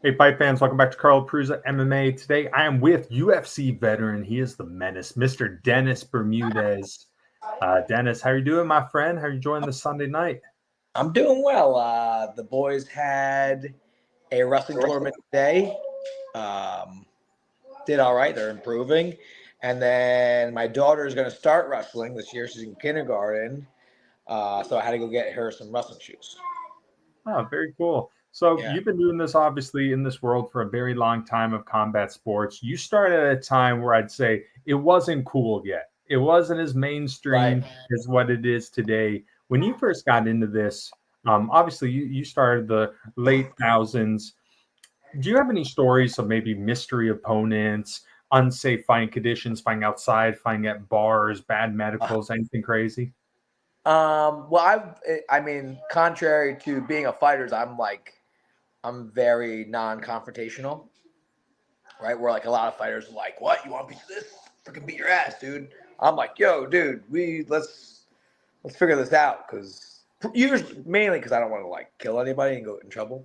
Hey, fight fans, welcome back to Carl Prusa MMA. Today, I am with UFC veteran. He is the Menace, Mr. Dennis Bermudez. Dennis, how you doing, my friend? How are you enjoying the Sunday night? I'm doing well. The boys had a wrestling tournament today. Um, did all right. They're improving. And then my daughter is going to start wrestling this year. She's in kindergarten. So I had to go get her some wrestling shoes. Oh, very cool. So Yeah. you've been doing this, obviously, in this world for a very long time of combat sports. You started at a time where I'd say it wasn't cool yet. It wasn't as Right. mainstream as what it is today. When you first got into this, obviously, you started the late thousands. Do you have any stories of maybe mystery opponents, unsafe fighting conditions, fighting outside, fighting at bars, bad medicals, anything crazy? Well, I mean, contrary to being a fighter, I'm very non-confrontational, right? Where like a lot of fighters are like, what? You want a piece of this? Freaking beat your ass, dude. I'm like, yo, dude, let's figure this out because usually mainly because I don't want to like kill anybody and go in trouble.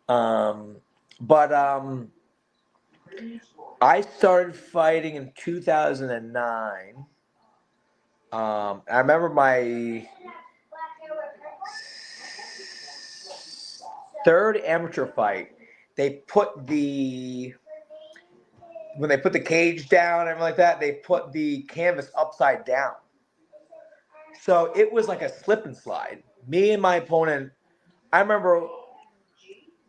Um, but I started fighting in 2009. I remember my third amateur fight. They put the when they put the cage down and everything like that. They put the canvas upside down. So it was like a slip and slide. Me and my opponent, I remember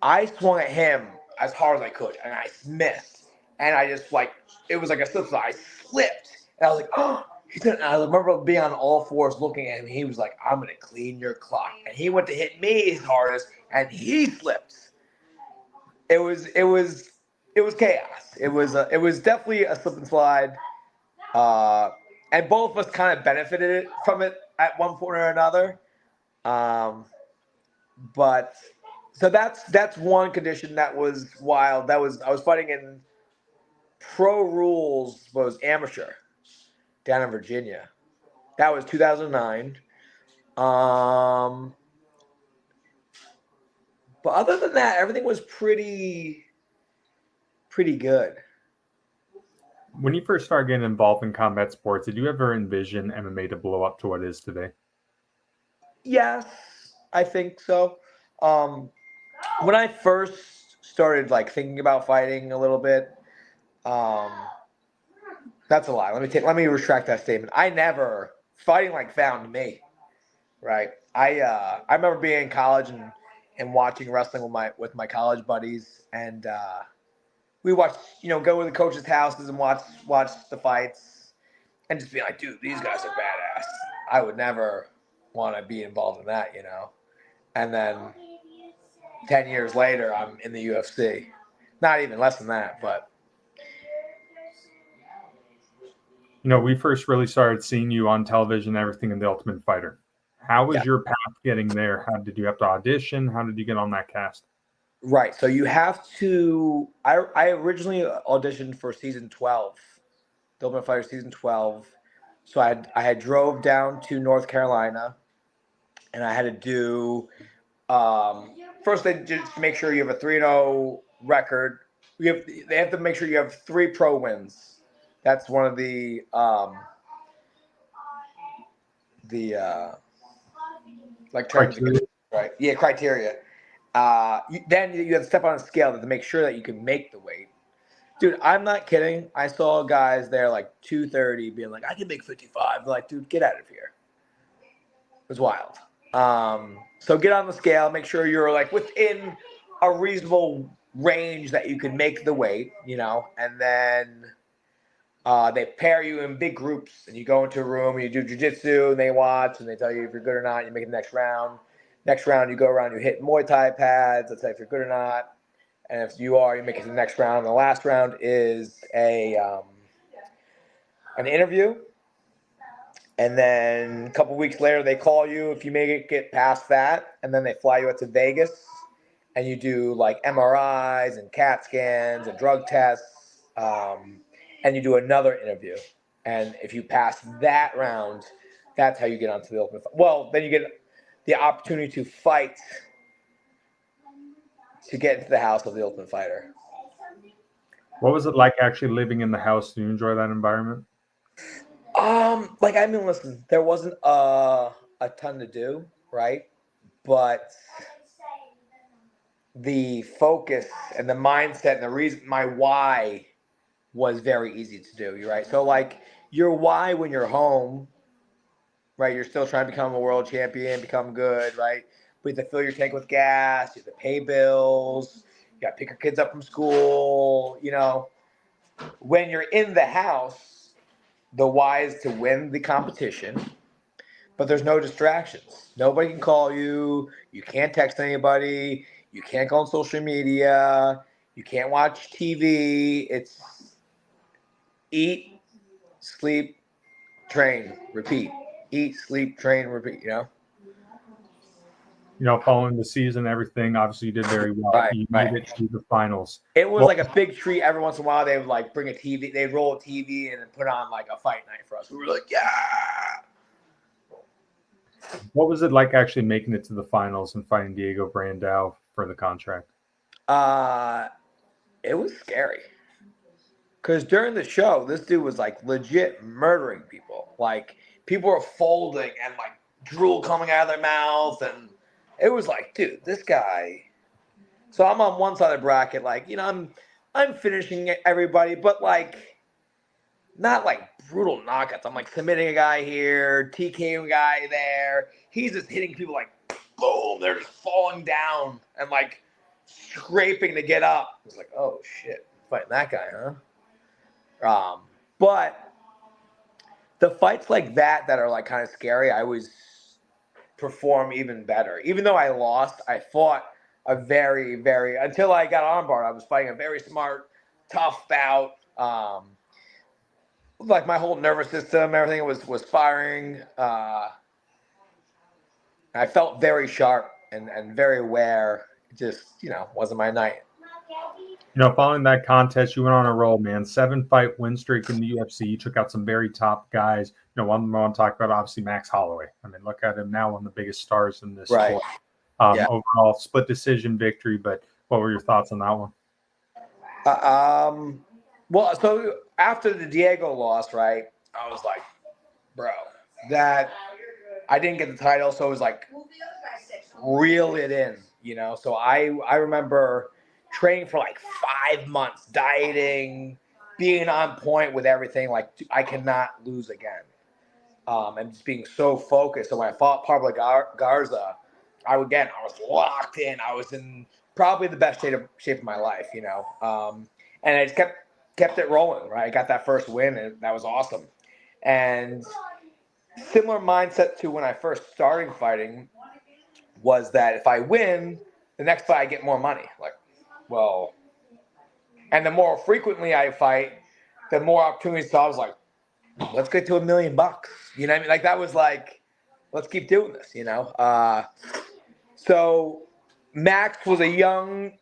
I swung at him as hard as I could, and I missed. And I just like it was like a slip slide. I slipped, and I was like, "Oh!" I remember being on all fours looking at him. He was like, "I'm gonna clean your clock," and he went to hit me his hardest, and he slipped. It was chaos. It was definitely a slip and slide, uh, and both of us kind of benefited from it at one point or another. Um, but so that's one condition that was wild. I was fighting in pro rules, but it was amateur down in Virginia. That was 2009. Um, but other than that, everything was pretty good. When you first started getting involved in combat sports, did you ever envision MMA to blow up to what it is today? Yes, I think so. Um, when I first started like thinking about fighting a little bit, um, that's a lie. Let me retract that statement. I never fighting like found me. Right. I remember being in college and watching wrestling with my college buddies, and we watched go to the coaches' houses and watch the fights, and just be like, dude, these guys are badass. I would never want to be involved in that. And then 10 years later, I'm in the UFC. Not even less than that, but We first really started seeing you on television, everything in The Ultimate Fighter. How yeah. was your path getting there? How did you have to audition? How did you get on that cast? Right. So you have to. I originally auditioned for season 12, The Ultimate Fighter season 12. So I had drove down to North Carolina, and I had to do first they just make sure you have a 3-0 record. They have to make sure you have 3 pro wins. That's one of the like terms and Criteria? conditions, right? Yeah, criteria. Then you have to step on a scale to make sure that you can make the weight. Dude, I'm not kidding. I saw guys there like 230 being like, I can make 55. They're like, dude, get out of here. It was wild. So get on the scale, make sure you're like within a reasonable range that you can make the weight, and then they pair you in big groups, and you go into a room and you do jiu-jitsu, and they watch, and they tell you if you're good or not. You make it the next round. Next round, you go around, you hit Muay Thai pads. Let's say if you're good or not. And if you are, you make it to the next round. And the last round is an interview. And then a couple weeks later, they call you if you make it get past that. And then they fly you out to Vegas. And you do like MRIs and CAT scans and drug tests. And you do another interview. And if you pass that round, that's how you get onto the Ultimate Fighter. Well, then you get the opportunity to fight to get into the house of the Ultimate Fighter. What was it like actually living in the house? Do you enjoy that environment? Like, I mean, listen, there wasn't a ton to do, right? But the focus and the mindset and the reason, my why was very easy to do. You're right. So, like, your why when you're home, right? You're still trying to become a world champion, become good, right? But you have to fill your tank with gas, you have to pay bills, you got to pick your kids up from school. When you're in the house, the why is to win the competition, but there's no distractions. Nobody can call you. You can't text anybody. You can't go on social media. You can't watch TV. It's eat, sleep, train, repeat. Eat, sleep, train, repeat. Following the season, everything, obviously you did very well. Right, You made right. it to the finals. It was What, like a big treat. Every once in a while, they would like bring a TV. They'd roll a TV and then put on like a fight night for us. We were like, yeah. what was it like actually making it to the finals and fighting Diego Brandao for the contract? It was scary. Because during the show, this dude was like legit murdering people. Like, people were folding and like drool coming out of their mouth. And it was like, dude, this guy. So I'm on one side of the bracket, like, I'm finishing everybody, but like, not like brutal knockouts. I'm like submitting a guy here, TKing a guy there. He's just hitting people like boom, they're just falling down and like scraping to get up. It's like, oh shit, fighting that guy, huh? But the fights like that are like kind of scary, I always perform even better. Even though I lost, I fought a very, very, until I got on board, I was fighting a very smart, tough bout. Like my whole nervous system, everything was firing. I felt very sharp and very aware. It just, wasn't my night. Following that contest, you went on a roll, man. 7-fight win streak in the UFC. You took out some very top guys. One I want to talk about, obviously, Max Holloway. I mean, look at him now, one of the biggest stars in this Right. sport. Yeah. Overall, split decision victory. But what were your thoughts on that one? Well, so after the Diego loss, right, I was like, bro, that I didn't get the title, so it was like, reel it in, So I remember training for like 5 months, dieting, being on point with everything. Like, I cannot lose again. And just being so focused. So when I fought Pablo Garza, I was locked in. I was in probably the best shape of my life, and I just kept it rolling, right? I got that first win, and that was awesome. And similar mindset to when I first started fighting was that if I win, the next fight I get more money. Like, well, and the more frequently I fight, the more opportunities. So I was like, let's get to $1 million. You know what I mean? Like, that was like, let's keep doing this, So Max was a young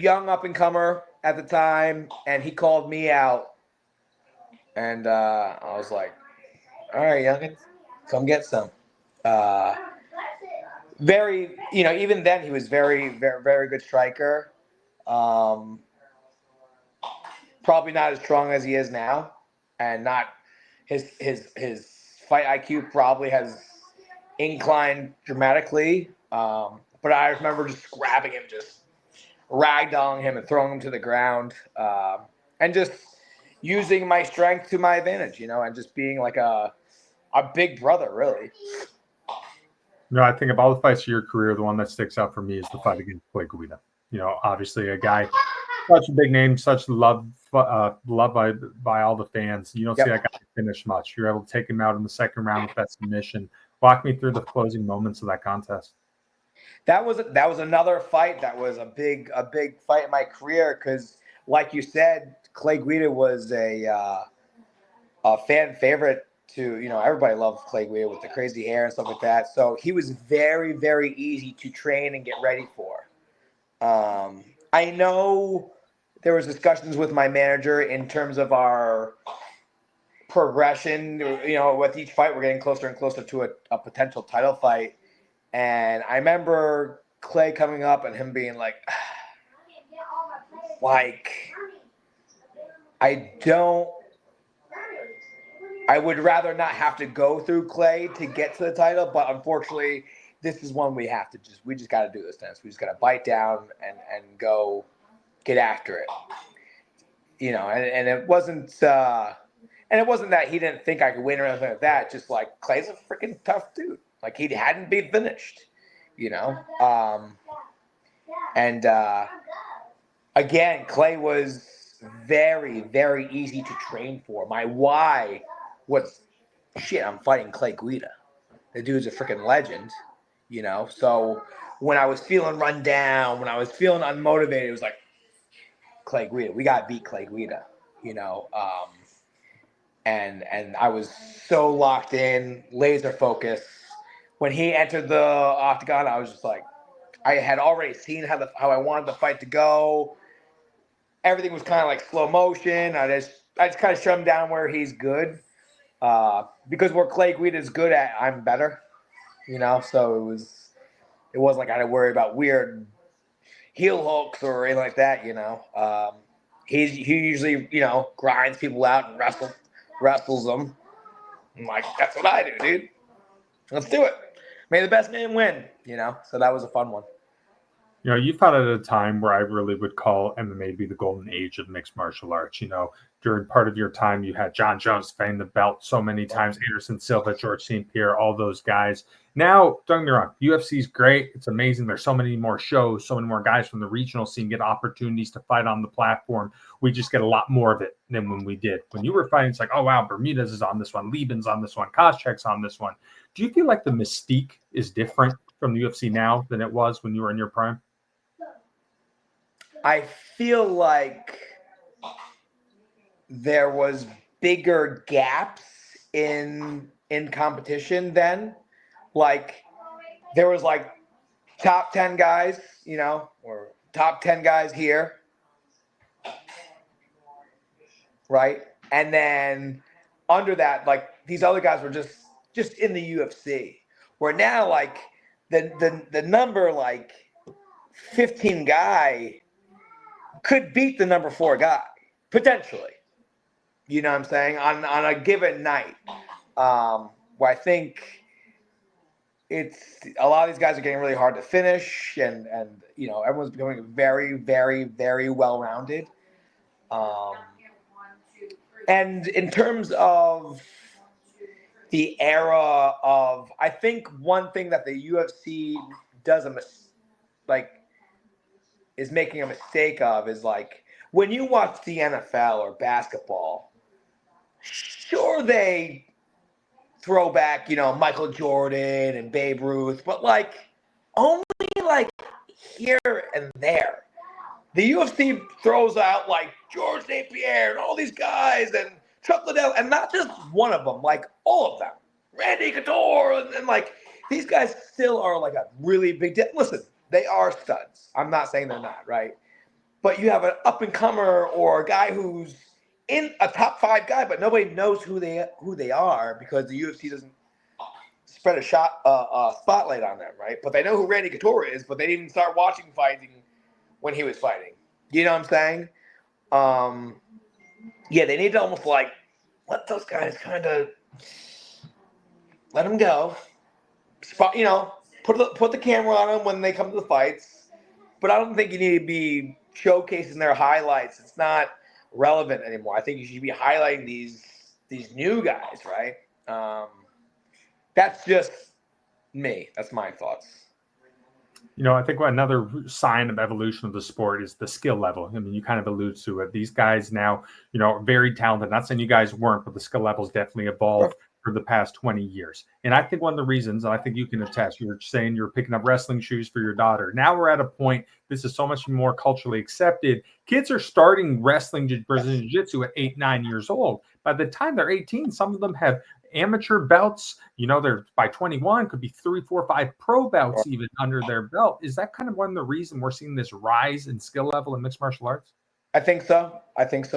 up and comer at the time, and he called me out, and I was like, all right, youngins, come get some. Very, even then he was very, very, very good striker. Probably not as strong as he is now, and not his fight IQ probably has inclined dramatically. But I remember just grabbing him, just ragdolling him and throwing him to the ground, and just using my strength to my advantage, and just being like a big brother, really. I think of all the fights of your career, the one that sticks out for me is the fight against Clay Guida. Obviously a guy, such a big name, such loved by all the fans. You don't see that guy finish much. You're able to take him out in the second round with that submission. Walk me through the closing moments of that contest. That was another fight that was a big fight in my career because, like you said, Clay Guida was a fan favorite to, everybody loved Clay Guida with the crazy hair and stuff like that. So he was very, very easy to train and get ready for. I know there was discussions with my manager in terms of our progression. With each fight, we're getting closer and closer to a potential title fight. And I remember Clay coming up and him being like, like, I would rather not have to go through Clay to get to the title, but unfortunately, this is one we just got to do this dance. We just got to bite down and go get after it. You know, and it wasn't that he didn't think I could win or anything like that. Just like Clay's a freaking tough dude. Like he hadn't been finished, you know. Again, Clay was very, very easy to train for. My why was, shit, I'm fighting Clay Guida. The dude's a freaking legend, you know. So when I was feeling run down, when I was feeling unmotivated, it was like, Clay Guida, we got to beat Clay Guida, you know. And I was so locked in, laser focused. When he entered the octagon, I was just like, I had already seen how I wanted the fight to go. Everything was kind of like slow motion. I just kind of shut him down where he's good. Because where Clay Guida is good at, I'm better. You know, so it wasn't like I had to worry about weird heel hooks or anything like that, you know. He usually, you know, grinds people out and wrestles them. I'm like, that's what I do, dude. Let's do it. May the best man win, you know. So that was a fun one. You know, you fought at a time where I really would call MMA to be the golden age of mixed martial arts. You know, during part of your time, you had John Jones defending the belt so many times, Anderson Silva, George St. Pierre, all those guys. Now, don't get me wrong, UFC is great. It's amazing. There's so many more shows, so many more guys from the regional scene get opportunities to fight on the platform. We just get a lot more of it than when we did. When you were fighting, it's like, oh, wow, Bermudez is on this one, Liebman's on this one, Koscheck's on this one. Do you feel like the mystique is different from the UFC now than it was when you were in your prime? I feel like there was bigger gaps in competition then. Like there was like top 10 guys, you know, or top 10 guys here. Right? And then under that, like these other guys were just in the UFC. Where now like the number like 15 guy could beat the number 4 guy, potentially. You know what I'm saying? On a given night. Where I think it's a lot of these guys are getting really hard to finish and you know, everyone's becoming very, very, very well-rounded. And in terms of the era of, I think one thing that the UFC does is making a mistake of is like when you watch the NFL or basketball, sure they throw back, you know, Michael Jordan and Babe Ruth, but like only like here and there. The UFC throws out like George St. Pierre and all these guys and Chuck Liddell, and not just one of them, like all of them. Randy Couture, and like these guys still are like a really big deal. Listen, they are studs. I'm not saying they're not, right? But you have an up-and-comer or a guy who's in a top 5 guy, but nobody knows who they are because the UFC doesn't spread a spotlight on them, right? But they know who Randy Couture is, but they didn't even start watching fighting when he was fighting. You know what I'm saying? Yeah, they need to almost like let those guys kind of let them go. You know, put the camera on them when they come to the fights. But I don't think you need to be showcasing their highlights. It's not relevant anymore. I think you should be highlighting these new guys, right? That's just me. That's my thoughts. You know, I think another sign of evolution of the sport is the skill level. I mean, you kind of allude to it. These guys now, you know, are very talented. Not saying you guys weren't, but the skill levels definitely evolved for the past 20 years. And I think one of the reasons, and I think you can attest, you were saying you're picking up wrestling shoes for your daughter. Now we're at a point, this is so much more culturally accepted. Kids are starting wrestling Brazilian Jiu-Jitsu at 8, 9 years old. By the time they're 18, some of them have amateur belts. You know, they're by 21, could be 3, 4, 5 pro belts even under their belt. Is that kind of one of the reasons we're seeing this rise in skill level in mixed martial arts? I think so. I think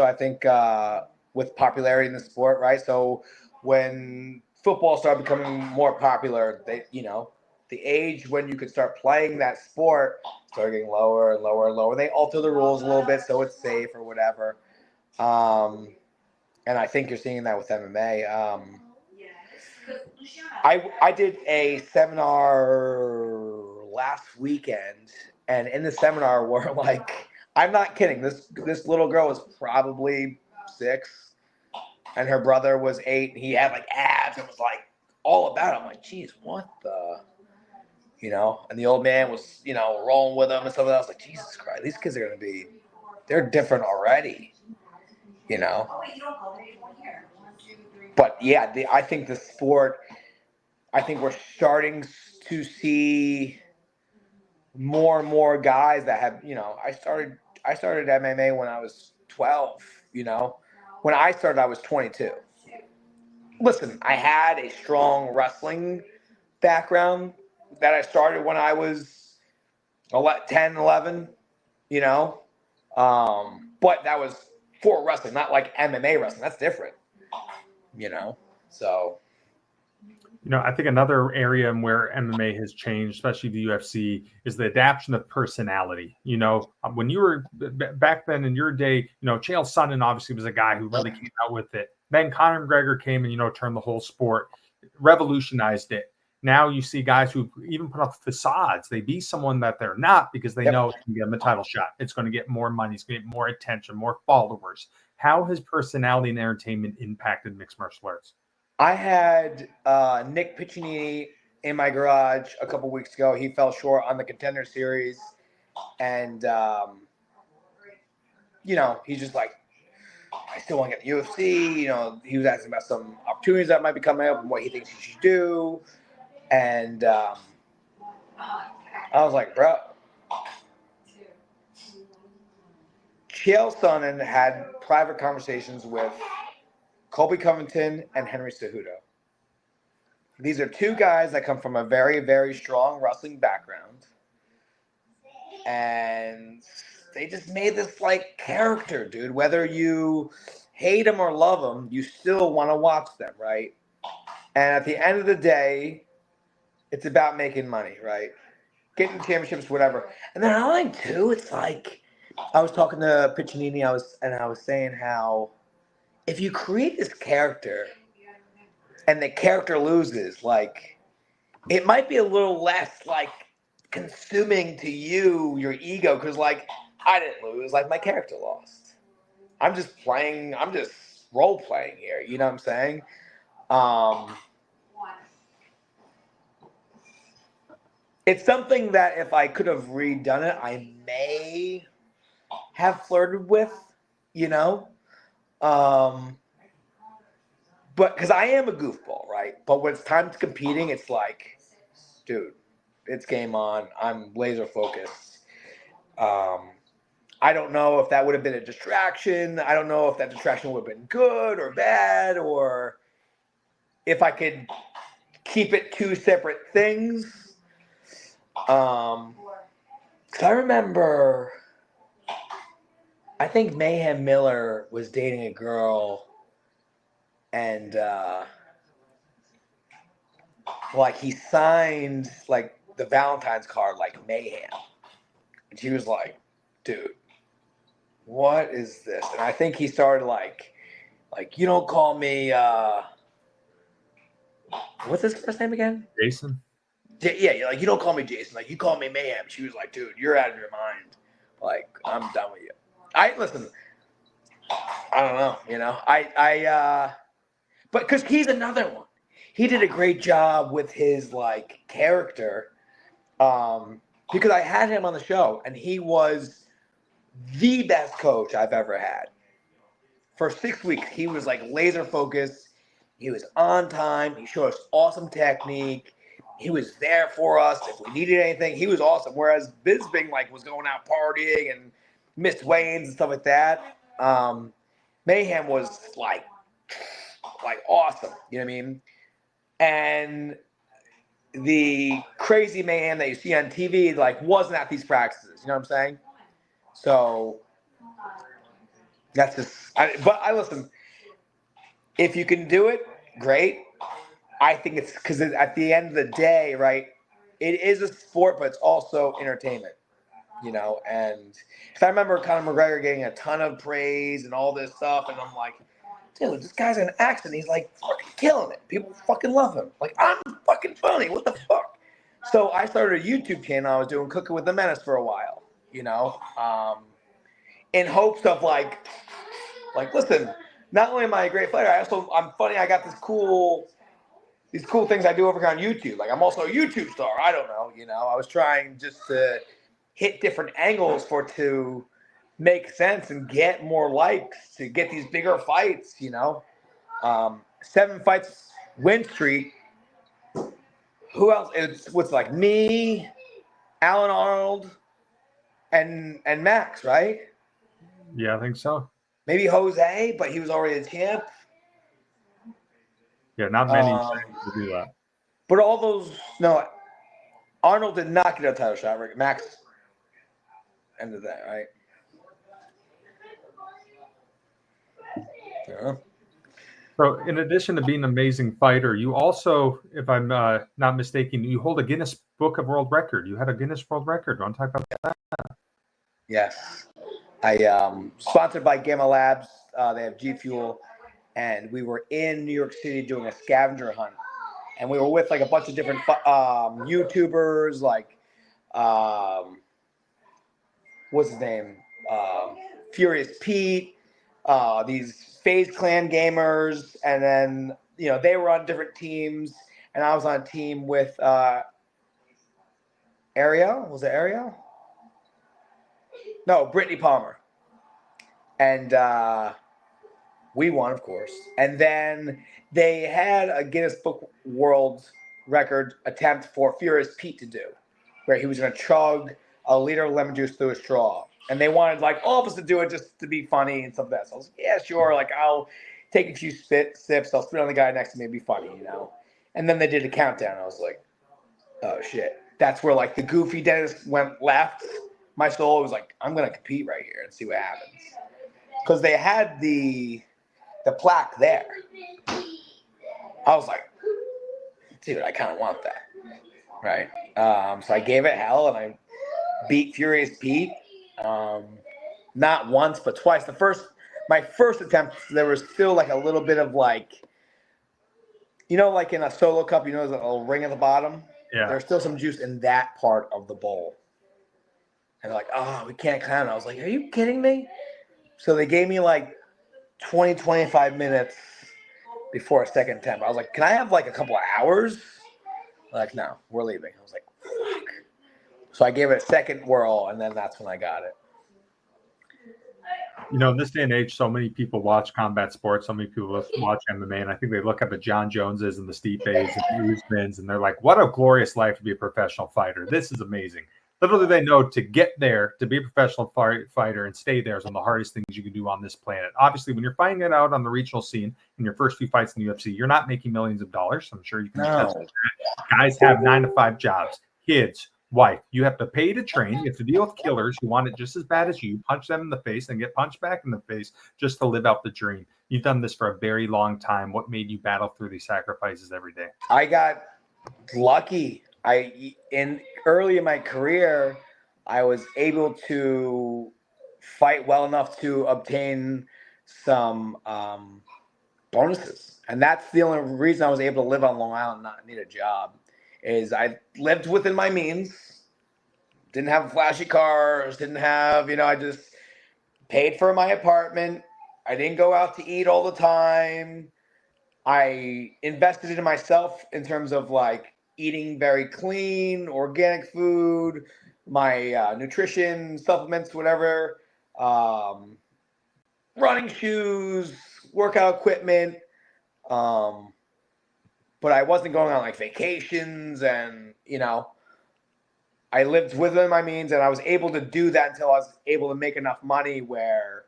with popularity in the sport, right? So when football started becoming more popular, they, you know, the age when you could start playing that sport started getting lower and lower and lower. They alter the rules a little bit so it's safe or whatever. And I think you're seeing that with MMA. I did a seminar last weekend, and in the seminar we're like, I'm not kidding. This little girl was probably 6, and her brother was 8, and he had like abs and was like all about it. I'm like, geez, what the, And the old man was, rolling with them and stuff. I was like, Jesus Christ, these kids are they're different already, But yeah, I think the sport. I think we're starting to see more and more guys that have, I started MMA when I was 12, When I started, I was 22. Listen, I had a strong wrestling background that I started when I was 10, 11, But that was for wrestling, not like MMA wrestling. That's different, So... I think another area where MMA has changed, especially the UFC, is the adaptation of personality. When you were back then in your day, Chael Sonnen obviously was a guy who really came out with it. Then Conor McGregor came and, turned the whole sport, revolutionized it. Now you see guys who even put up facades. They be someone that they're not because they know it's going to get them a title shot. It's going to get more money. It's going to get more attention, more followers. How has personality and entertainment impacted mixed martial arts? I had Nick Piccinini in my garage a couple weeks ago. He fell short on the Contender Series. And, he's just like, I still want to get the UFC. He was asking about some opportunities that might be coming up and what he thinks he should do. And I was like, bro. Chael Sonnen had private conversations with Colby Covington and Henry Cejudo. These are 2 guys that come from a very, very strong wrestling background. And they just made this like character, dude. Whether you hate them or love them, you still want to watch them, right? And at the end of the day, it's about making money, right? Getting championships, whatever. And then I think too, it's like I was talking to Piccinini, I was saying how if you create this character and the character loses, like it might be a little less like consuming to you, your ego, because like I didn't lose, like my character lost. I'm just role playing here, you know what I'm saying? It's something that if I could have redone it, I may have flirted with, but because I am a goofball, right? But when it's time to competing, it's like, dude, it's game on. I'm laser focused. I don't know if that would have been a distraction. I don't know if that distraction would have been good or bad, or if I could keep it 2 separate things. 'Cause I remember, I think Mayhem Miller was dating a girl, and like he signed like the Valentine's card like Mayhem, and she was like, dude, what is this? And I think he started like you don't call me what's his first name again? Jason? Yeah, like you don't call me Jason, like you call me Mayhem. She was like, dude, you're out of your mind. Like, I'm done with you. Listen, I don't know, but because he's another one. He did a great job with his like character. Because I had him on the show and he was the best coach I've ever had. For 6 weeks, he was like laser focused. He was on time. He showed us awesome technique. He was there for us if we needed anything. He was awesome. Whereas Bisping like was going out partying and missed weigh-ins and stuff like that. Mayhem was like awesome. You know what I mean? And the crazy Mayhem that you see on TV like wasn't at these practices. You know what I'm saying? So that's just. But I listen. If you can do it, great. I think it's because at the end of the day, right? it is a sport, but it's also entertainment, you know. And if I remember Conor McGregor getting a ton of praise and all this stuff, and I'm like, dude, this guy's an accident. He's like fucking killing it. People fucking love him. Like, I'm fucking funny. What the fuck? So I started a YouTube channel. I was doing Cooking with the Menace for a while, you know, in hopes of like, listen, not only am I a great fighter, I'm funny. I got these cool things I do over here on YouTube. Like, I'm also a YouTube star. I don't know, you know. I was trying just to hit different angles for it to make sense and get more likes, to get these bigger fights, you know. 7 fights win streak. Who else? It's what's like me, Alan Arnold, and Max, right? Yeah, I think so. Maybe Jose, but he was already a champ. Yeah, not many to do that. But all those, no, Arnold did not get a title shot. Right? Max ended that, right? Yeah. So, in addition to being an amazing fighter, you also, if I'm not mistaken, you hold a Guinness Book of World Record. You had a Guinness World Record. Want to talk about that? Yes. I sponsored by Gamma Labs. They have G Fuel, and we were in New York City doing a scavenger hunt, and we were with like a bunch of different YouTubers, like what's his name, Furious Pete, these FaZe Clan gamers, and then you know they were on different teams, and I was on a team with Ariel. Was it Ariel? No, Brittany Palmer. And we won, of course. And then they had a Guinness Book World Record attempt for Furious Pete to do, where he was going to chug a liter of lemon juice through a straw. And they wanted like all of us to do it just to be funny and stuff like that. So I was like, yeah, sure. Like I'll take a few sips. I'll spit on the guy next to me. It'd be funny, you know. And then they did a countdown. I was like, oh shit. That's where like the goofy Dennis went left. My soul was like, I'm gonna compete right here and see what happens. Because they had the plaque there. I was like, dude, I kind of want that, right? So I gave it hell, and I beat Furious Pete, not once but twice. My first attempt, there was still like a little bit of like, you know, like in a solo cup, you know, there's a little ring at the bottom. Yeah. There's still some juice in that part of the bowl. And they're like, oh, we can't clown. I was like, are you kidding me? So they gave me like 20, 25 minutes before a second attempt. I was like, can I have like a couple of hours? Like, no, we're leaving. I was like, fuck. So I gave it a second whirl, and then that's when I got it. You know, in this day and age, so many people watch combat sports. So many people watch MMA, and I think they look at the John Joneses and the Stipes and the Usmans, and they're like, what a glorious life to be a professional fighter. This is amazing. Little do they know, to get there, to be a professional fighter and stay there is one of the hardest things you can do on this planet. Obviously, when you're fighting it out on the regional scene in your first few fights in the UFC, you're not making millions of dollars. I'm sure you can attest to that. Guys have 9 to 5 jobs, kids, wife. You have to pay to train. You have to deal with killers who want it just as bad as you, punch them in the face and get punched back in the face just to live out the dream. You've done this for a very long time. What made you battle through these sacrifices every day? I got lucky. Early in my career, I was able to fight well enough to obtain some bonuses, and that's the only reason I was able to live on Long Island and not need a job. Is I lived within my means, didn't have flashy cars, didn't have, you know, I just paid for my apartment. I didn't go out to eat all the time. I invested in myself in terms of like eating very clean, organic food, my nutrition, supplements, whatever, running shoes, workout equipment. But I wasn't going on like vacations, and, you know, I lived within my means, and I was able to do that until I was able to make enough money where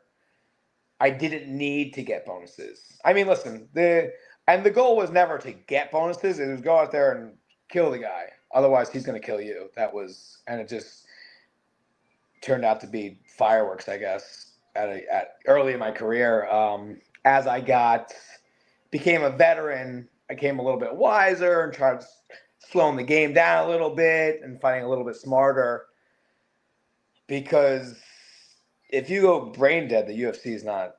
I didn't need to get bonuses. I mean, listen, the goal was never to get bonuses. It was go out there and kill the guy. Otherwise, he's going to kill you. And it just turned out to be fireworks, I guess, at early in my career. As I became a veteran, I became a little bit wiser and tried to slowing the game down a little bit and fighting a little bit smarter. Because if you go brain dead, the UFC is not.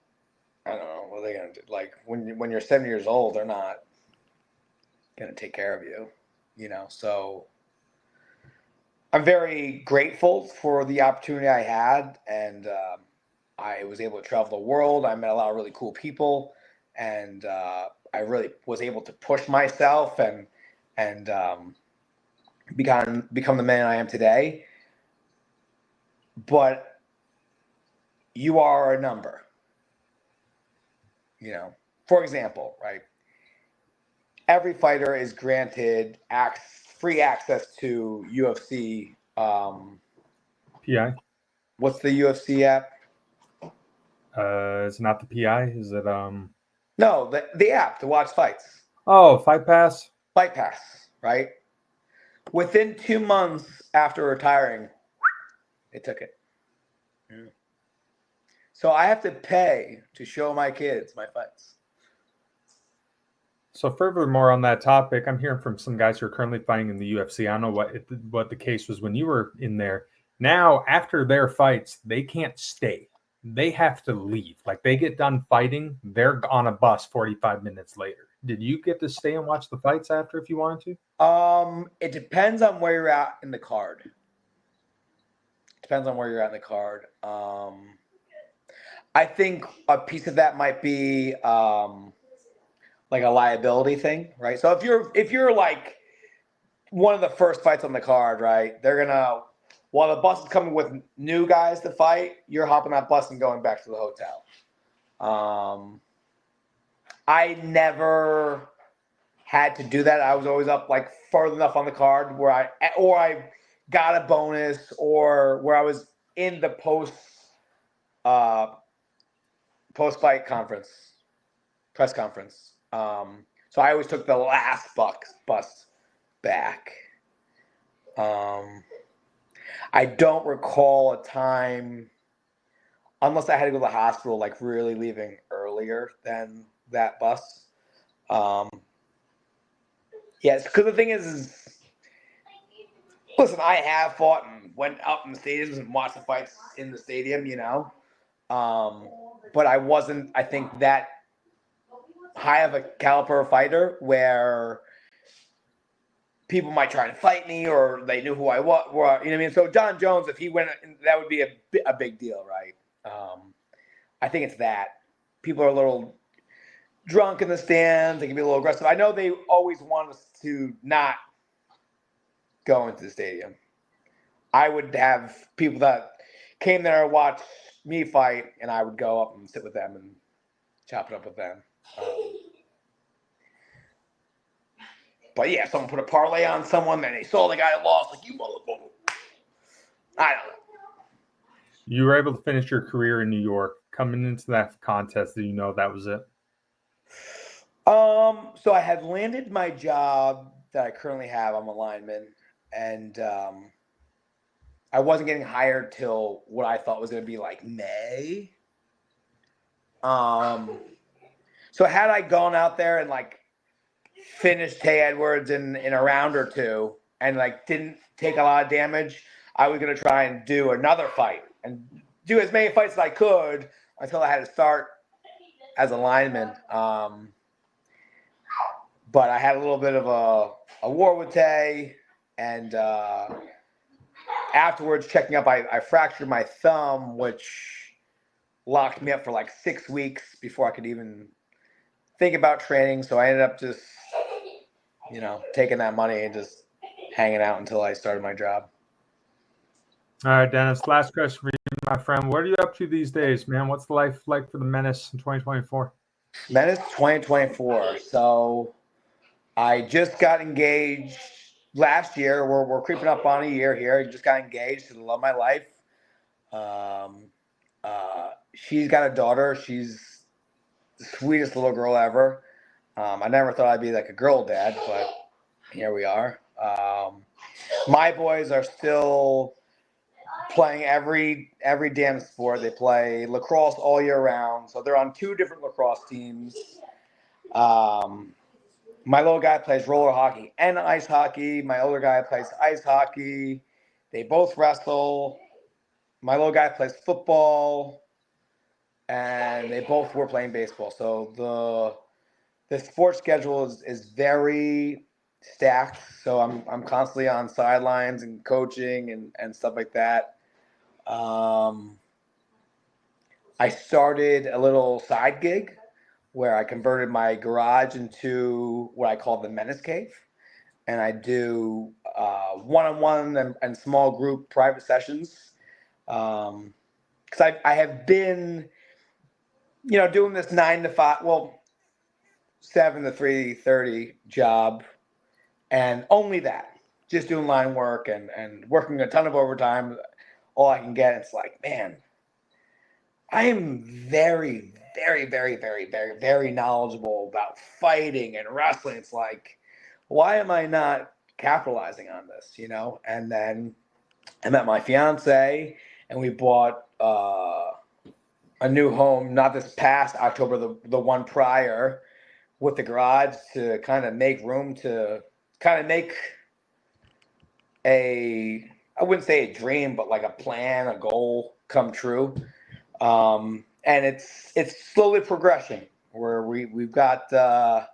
I don't know what are they gonna do. Like when you're 70 years old, they're not gonna take care of you, you know. So I'm very grateful for the opportunity I had, and I was able to travel the world. I met a lot of really cool people, and I really was able to push myself and become the man I am today. But you are a number, you know. For example, right? Every fighter is granted free access to UFC. PI. What's the UFC app? It's not the PI. Is it No, the app to watch fights. Oh, Fight Pass. Fight Pass, right? Within 2 months after retiring, they took it. Yeah. So I have to pay to show my kids my fights. So furthermore on that topic, I'm hearing from some guys who are currently fighting in the UFC. I don't know what the case was when you were in there. Now, after their fights, they can't stay. They have to leave. Like they get done fighting, they're on a bus 45 minutes later. Did you get to stay and watch the fights after if you wanted to? It depends on where you're at in the card. Depends on where you're at in the card. I think a piece of that might be like a liability thing, right? So if you're like one of the first fights on the card, right? They're gonna while the bus is coming with new guys to fight, you're hopping that bus and going back to the hotel. I never had to do that. I was always up like far enough on the card where I got a bonus or where I was in the post fight press conference. So I always took the last bus back. I don't recall a time, unless I had to go to the hospital, like really leaving earlier than that bus. Yes, because the thing is, listen, I have fought and went up in the stadiums and watched the fights in the stadium, you know. But I wasn't, I think, that high of a caliber fighter where people might try to fight me or they knew who I was. You know what I mean? So John Jones, if he went, that would be a big deal, right? I think it's that. People are a little drunk in the stands. They can be a little aggressive. I know they always want us to not go into the stadium. I would have people that came there and watched me fight, and I would go up and sit with them and chop it up with them. But yeah, someone put a parlay on someone, and they saw the guy that lost, like, you motherfucker. I don't know. You were able to finish your career in New York. Coming into that contest, did you know that was it? So I had landed my job that I currently have. I'm a lineman, and I wasn't getting hired till what I thought was going to be like May. So had I gone out there and like finished Tay Edwards in a round or two and like didn't take a lot of damage, I was going to try and do another fight and do as many fights as I could until I had to start as a lineman. But I had a little bit of a war with Tay, and afterwards checking up, I fractured my thumb, which locked me up for like 6 weeks before I could even think about training. So I ended up just, you know, taking that money and just hanging out until I started my job. All right, Dennis, last question for you, my friend. What are you up to these days, man? What's the life like for the Menace in 2024? Menace 2024. So I just got engaged last year. We're creeping up on a year here. I just got engaged to the love of my life. She's got a daughter. She's the sweetest little girl ever. I never thought I'd be like a girl dad, but here we are. My boys are still playing every damn sport. They play lacrosse all year round. So they're on 2 different lacrosse teams. My little guy plays roller hockey and ice hockey. My older guy plays ice hockey. They both wrestle. My little guy plays football, and they both were playing baseball. So the sports schedule is very stacked. So I'm constantly on sidelines and coaching and stuff like that. I started a little side gig where I converted my garage into what I call the Menace cave, and I do one-on-one and small group private sessions. Because I have been, doing this 9 to 5, 7 to 3:30 job, and only that, just doing line work and working a ton of overtime, all I can get. It's like, man, I am very, very, very, very, very, very knowledgeable about fighting and wrestling. It's like, why am I not capitalizing on this, And then I met my fiance, and we bought a new home, not this past October, the one prior, with the garage, to kind of make room to kind of make I wouldn't say a dream, but like a plan, a goal come true. And it's slowly progression where we've got a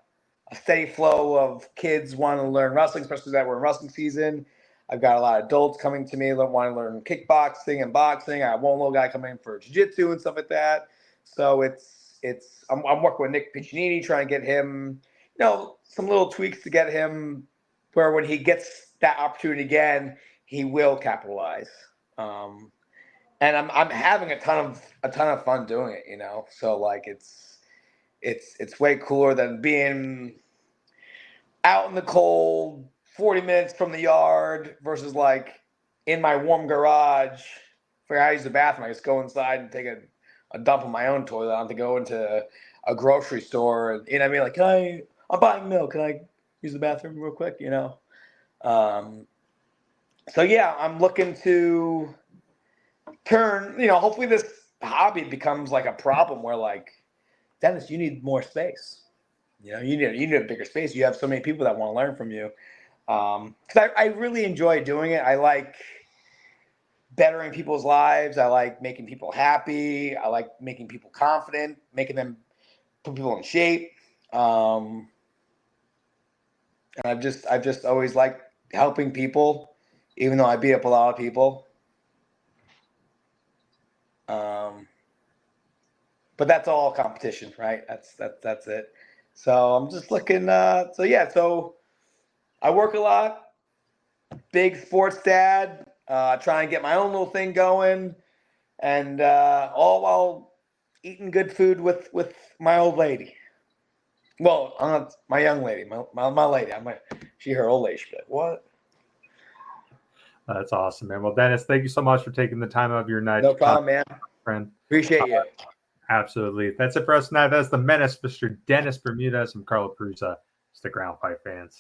steady flow of kids wanting to learn wrestling, especially that we're in wrestling season. I've got a lot of adults coming to me that want to learn kickboxing and boxing. I have one little guy coming in for jiu-jitsu and stuff like that. So I'm working with Nick Piccinini, trying to get him, some little tweaks to get him where when he gets that opportunity again, he will capitalize. And I'm having a ton of fun doing it, So like it's way cooler than being out in the cold, 40 minutes from the yard versus like in my warm garage. If I use the bathroom, I just go inside and take a dump on my own toilet. I don't have to go into a grocery store and what I mean, like, I'm buying milk. Can I use the bathroom real quick? So yeah, I'm looking to turn, hopefully this hobby becomes like a problem where like, Dennis, you need more space. You need a bigger space. You have so many people that want to learn from you. Because I really enjoy doing it. I like bettering people's lives. I like making people happy. I like making people confident, making them put people in shape. And I've just always liked helping people, even though I beat up a lot of people. But that's all competition, right? That's it. So I'm just looking. So I work a lot. Big sports dad. Trying to get my own little thing going, and all while eating good food with my old lady. Well, my young lady, my lady. She her old lady. She'd be like, "What?" That's awesome, man. Well, Dennis, thank you so much for taking the time out of your night. No problem, man. Friend. Appreciate you. Absolutely. That's it for us now. That's the Menace, Mr. Dennis Bermudez. I'm Carlo Perusa. Stick around, fight fans.